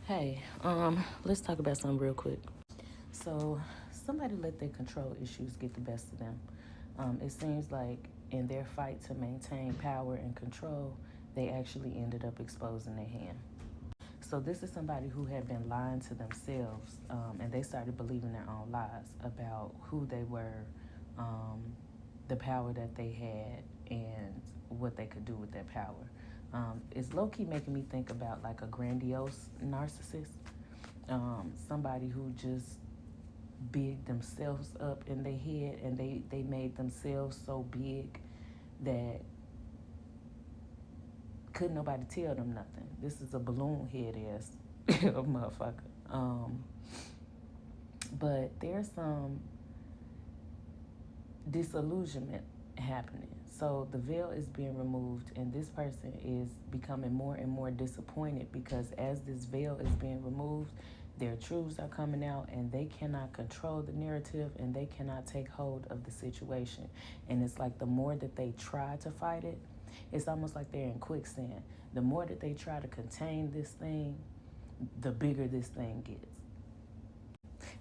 Hey, let's talk about something real quick. So, somebody let their control issues get the best of them. It seems like in their fight to maintain power and control, they actually ended up exposing their hand. So, this is somebody who had been lying to themselves, and they started believing their own lies about who they were, um, the power that they had, and what they could do with that power. It's low key making me think about like a grandiose narcissist, somebody who just big themselves up in their head, and they made themselves so big that couldn't nobody tell them nothing. This is a balloon head ass a motherfucker. But there's some disillusionment happening. So the veil is being removed, and this person is becoming more and more disappointed because as this veil is being removed, their truths are coming out, and they cannot control the narrative, and they cannot take hold of the situation. And it's like the more that they try to fight it, it's almost like they're in quicksand. The more that they try to contain this thing, the bigger this thing gets.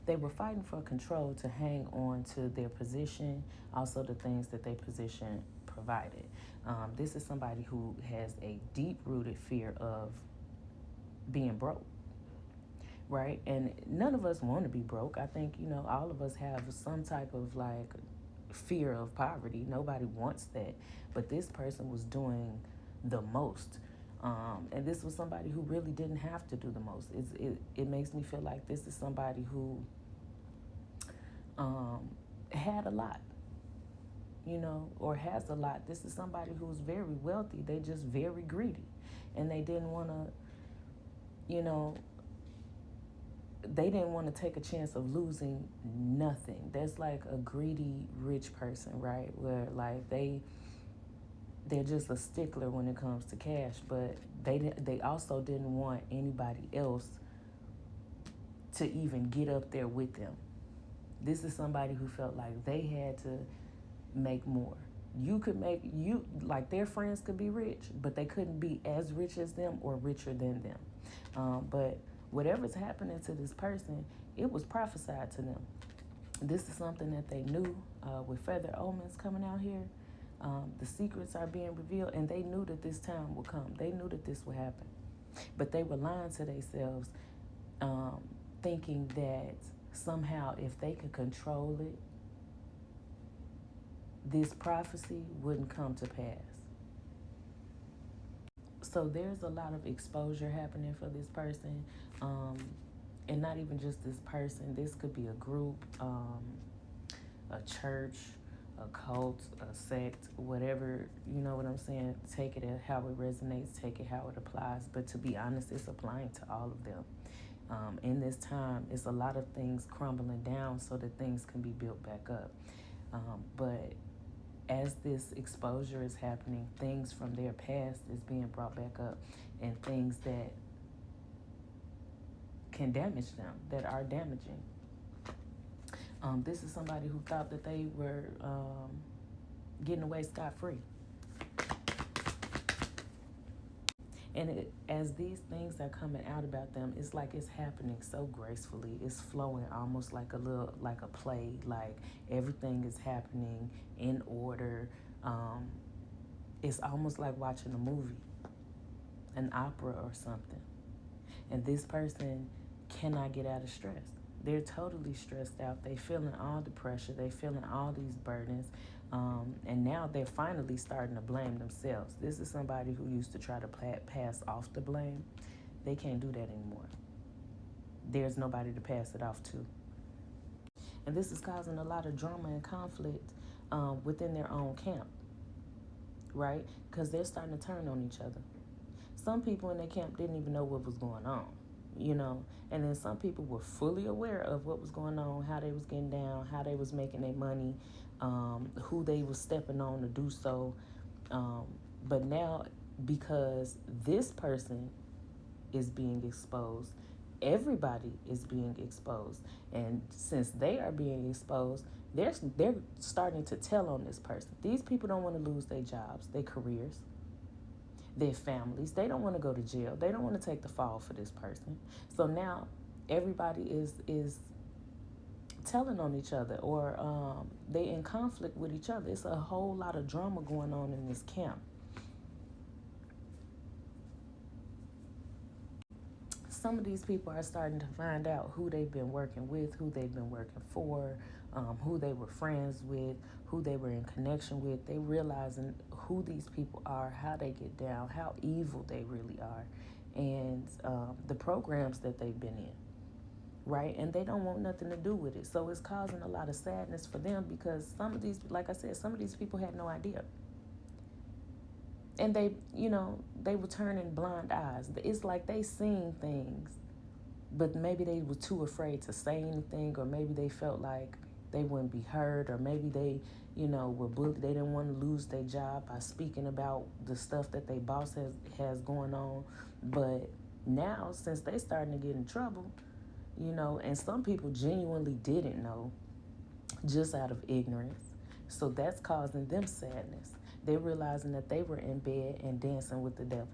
They were fighting for control to hang on to their position, also the things that their position provided. This is somebody who has a deep rooted fear of being broke, right? And none of us want to be broke. I think, all of us have some type of like fear of poverty. Nobody wants that. But this person was doing the most. And this was somebody who really didn't have to do the most. It makes me feel like this is somebody who had a lot, or has a lot. This is somebody who's very wealthy. They just very greedy, and they didn't want to, they didn't want to take a chance of losing nothing. That's like a greedy rich person, right? Where like they're just a stickler when it comes to cash, but they also didn't want anybody else to even get up there with them. This is somebody who felt like they had to make more. Like their friends could be rich, but they couldn't be as rich as them or richer than them. But whatever's happening to this person, it was prophesied to them. This is something that they knew with feather omens coming out here. The secrets are being revealed, and they knew that this time would come. They knew that this would happen. But they were lying to themselves, thinking that somehow if they could control it, this prophecy wouldn't come to pass. So there's a lot of exposure happening for this person. And not even just this person. This could be a group, a church, a cult, a sect, whatever, you know what I'm saying? Take it how it resonates, take it how it applies. But to be honest, it's applying to all of them. In this time, it's a lot of things crumbling down so that things can be built back up. But as this exposure is happening, things from their past is being brought back up, and things that can damage them, that are damaging. This is somebody who thought that they were getting away scot-free. And as these things are coming out about them, it's like it's happening so gracefully. It's flowing almost like a play. Like everything is happening in order. It's almost like watching a movie, an opera or something. And this person cannot get out of stress. They're totally stressed out. They feeling all the pressure. They feeling all these burdens. And now they're finally starting to blame themselves. This is somebody who used to try to pass off the blame. They can't do that anymore. There's nobody to pass it off to. And this is causing a lot of drama and conflict within their own camp, right? Because they're starting to turn on each other. Some people in their camp didn't even know what was going on, and then some people were fully aware of what was going on, how they was getting down, how they was making their money, who they was stepping on to do so. But now, because this person is being exposed, everybody is being exposed. And since they are being exposed, they're starting to tell on this person. These people don't want to lose their jobs, their careers. their families. They don't want to go to jail. They don't want to take the fall for this person. So now everybody is telling on each other, or they in conflict with each other. It's a whole lot of drama going on in this camp. Some of these people are starting to find out who they've been working with, who they've been working for, who they were friends with, who they were in connection with. They realizing who these people are, how they get down, how evil they really are, and the programs that they've been in, right? And they don't want nothing to do with it. So it's causing a lot of sadness for them, because some of these, like I said, some of these people had no idea. And they were turning blind eyes. It's like they seen things, but maybe they were too afraid to say anything, or maybe they felt like they wouldn't be heard, or maybe they, were bullied. They didn't want to lose their job by speaking about the stuff that their boss has going on. But now, since they starting to get in trouble, and some people genuinely didn't know, just out of ignorance. So that's causing them sadness. They're realizing that they were in bed and dancing with the devil.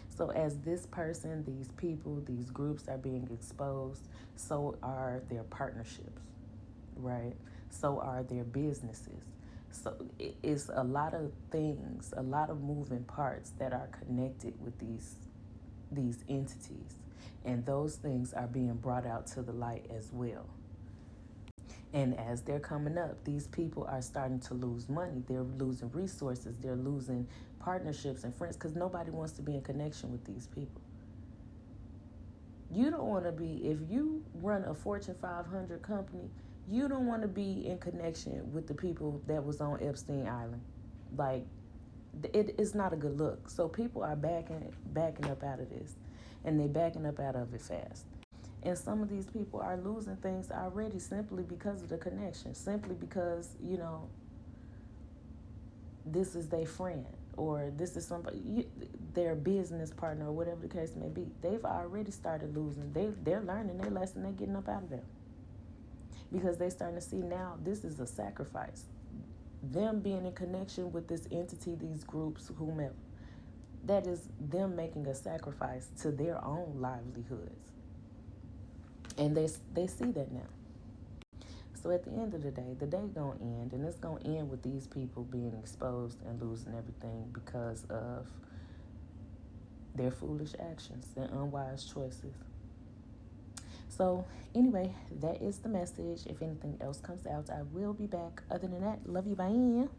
So as this person, these people, these groups are being exposed, so are their partnerships, right? So are their businesses. So it's a lot of things, a lot of moving parts that are connected with these entities. And those things are being brought out to the light as well. And as they're coming up, these people are starting to lose money. They're losing resources. They're losing partnerships and friends, because nobody wants to be in connection with these people. You don't want to be, if you run a Fortune 500 company, you don't want to be in connection with the people that was on Epstein Island. Like, it's not a good look. So people are backing up out of this, and they backing up out of it fast. And some of these people are losing things already simply because of the connection, simply because, this is their friend, or this is somebody, their business partner, or whatever the case may be. They've already started losing. They're learning their lesson. They're getting up out of there, because they're starting to see now this is a sacrifice. Them being in connection with this entity, these groups, whomever, that is them making a sacrifice to their own livelihoods. And they see that now. So at the end of the day gonna end, and it's gonna end with these people being exposed and losing everything because of their foolish actions and unwise choices. So anyway, that is the message. If anything else comes out, I will be back. Other than that, love you, bye.